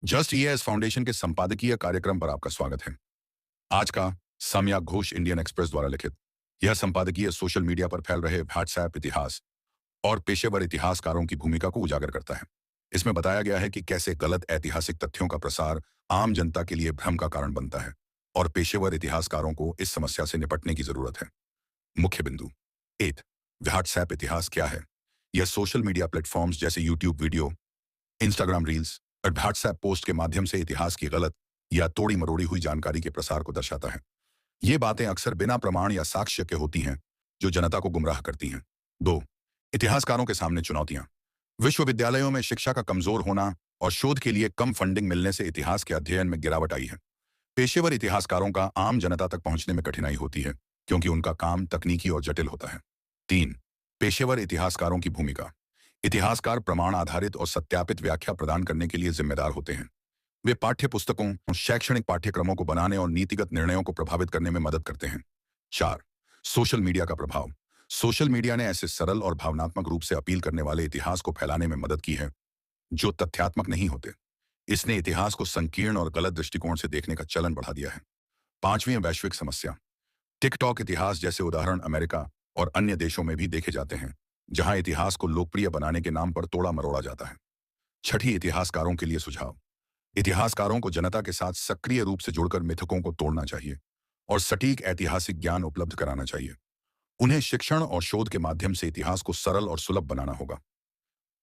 Just EAS foundation के संपादकीय कार्यक्रम पर आपका स्वागत है। आज का सम्यक घोष इंडियन एक्सप्रेस द्वारा लिखित यह संपादकीय सोशल मीडिया पर फैल रहे व्हाट्सएप इतिहास और पेशेवर इतिहासकारों की भूमिका को उजागर करता है। इसमें बताया गया है कि कैसे गलत ऐतिहासिक तथ्यों का प्रसार आम जनता के लिए भ्रम का कारण बनता है और पेशेवर इतिहासकारों को इस समस्या से निपटने की जरूरत है। मुख्य बिंदु 8। व्हाट्सएप इतिहास क्या है? यह सोशल मीडिया प्लेटफॉर्म्स जैसे यूट्यूब वीडियो, इंस्टाग्राम रील्स और व्हाट्सएप पोस्ट के माध्यम से इतिहास की गलत या तोड़ी मरोड़ी हुई जानकारी के प्रसार को दर्शाता है। ये बातें अक्सर बिना प्रमाण या साक्ष्य के होती हैं, जो जनता को गुमराह करती हैं। 2। इतिहासकारों के सामने चुनौतियां। विश्वविद्यालयों में शिक्षा का कमजोर होना और शोध के लिए कम फंडिंग मिलने से इतिहास के अध्ययन में गिरावट आई है। पेशेवर इतिहासकारों का आम जनता तक पहुंचने में कठिनाई होती है, क्योंकि उनका काम तकनीकी और जटिल होता है। 3। पेशेवर इतिहासकारों की भूमिका। इतिहासकार प्रमाण आधारित और सत्यापित व्याख्या प्रदान करने के लिए जिम्मेदार होते हैं। वे पाठ्य पुस्तकों, शैक्षणिक पाठ्यक्रमों को बनाने और नीतिगत निर्णयों को प्रभावित करने में मदद करते हैं। 4। सोशल मीडिया का प्रभाव। सोशल मीडिया ने ऐसे सरल और भावनात्मक रूप से अपील करने वाले इतिहास को फैलाने में मदद की है, जो तथ्यात्मक नहीं होते। इसने इतिहास को संकीर्ण और गलत दृष्टिकोण से देखने का चलन बढ़ा दिया है। 5वीं वैश्विक समस्या। टिकटॉक इतिहास जैसे उदाहरण अमेरिका और अन्य देशों में भी देखे जाते हैं, जहां इतिहास को लोकप्रिय बनाने के नाम पर तोड़ा मरोड़ा जाता है। 6. इतिहासकारों के लिए सुझाव। इतिहासकारों को जनता के साथ सक्रिय रूप से जुड़कर मिथकों को तोड़ना चाहिए और सटीक ऐतिहासिक ज्ञान उपलब्ध कराना चाहिए। उन्हें शिक्षण और शोध के माध्यम से इतिहास को सरल और सुलभ बनाना होगा।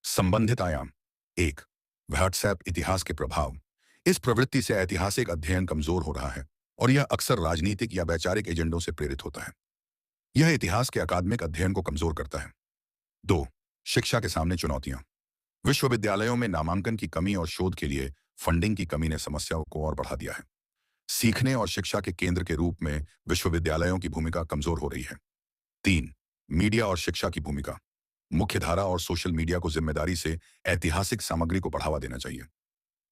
संबंधित आयाम। 1। व्हाट्सएप इतिहास के प्रभाव। इस प्रवृत्ति से ऐतिहासिक अध्ययन कमजोर हो रहा है और यह अक्सर राजनीतिक या वैचारिक एजेंडों से प्रेरित होता है। यह इतिहास के अकादमिक अध्ययन को कमजोर करता है। 2। शिक्षा के सामने चुनौतियां। विश्वविद्यालयों में नामांकन की कमी और शोध के लिए फंडिंग की कमी ने समस्याओं को और बढ़ा दिया है। सीखने और शिक्षा के केंद्र के रूप में विश्वविद्यालयों की भूमिका कमजोर हो रही है। 3। मीडिया और शिक्षा की भूमिका। मुख्यधारा और सोशल मीडिया को जिम्मेदारी से ऐतिहासिक सामग्री को बढ़ावा देना चाहिए।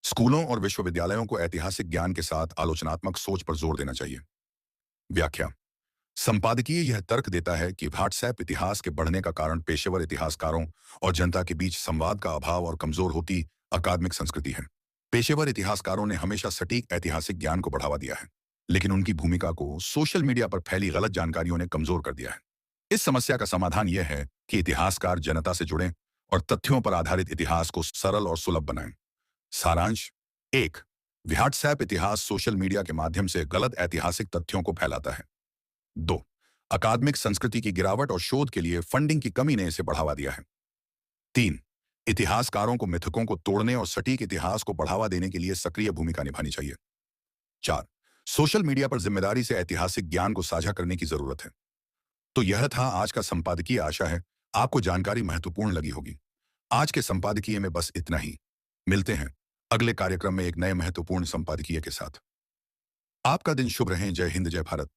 स्कूलों और विश्वविद्यालयों को ऐतिहासिक ज्ञान के साथ आलोचनात्मक सोच पर जोर देना चाहिए। व्याख्या। संपादकीय यह तर्क देता है कि व्हाट्सएप इतिहास के बढ़ने का कारण पेशेवर इतिहासकारों और जनता के बीच संवाद का अभाव और कमजोर होती अकादमिक संस्कृति है। पेशेवर इतिहासकारों ने हमेशा सटीक ऐतिहासिक ज्ञान को बढ़ावा दिया है, लेकिन उनकी भूमिका को सोशल मीडिया पर फैली गलत जानकारियों ने कमजोर कर दिया है। इस समस्या का समाधान यह है कि इतिहासकार जनता से जुड़ें और तथ्यों पर आधारित इतिहास को सरल और सुलभ बनाएं। सारांश। 1। व्हाट्सएप इतिहास सोशल मीडिया के माध्यम से गलत ऐतिहासिक तथ्यों को फैलाता है। 2। अकादमिक संस्कृति की गिरावट और शोध के लिए फंडिंग की कमी ने इसे बढ़ावा दिया है। 3। इतिहासकारों को मिथकों को तोड़ने और सटीक इतिहास को बढ़ावा देने के लिए सक्रिय भूमिका निभानी चाहिए। 4। सोशल मीडिया पर जिम्मेदारी से ऐतिहासिक ज्ञान को साझा करने की जरूरत है। तो यह था आज का संपादकीय। आशा है आपको जानकारी महत्वपूर्ण लगी होगी। आज के संपादकीय में बस इतना ही। मिलते हैं अगले कार्यक्रम में एक नए महत्वपूर्ण संपादकीय के साथ। आपका दिन शुभ रहे। जय हिंद, जय भारत।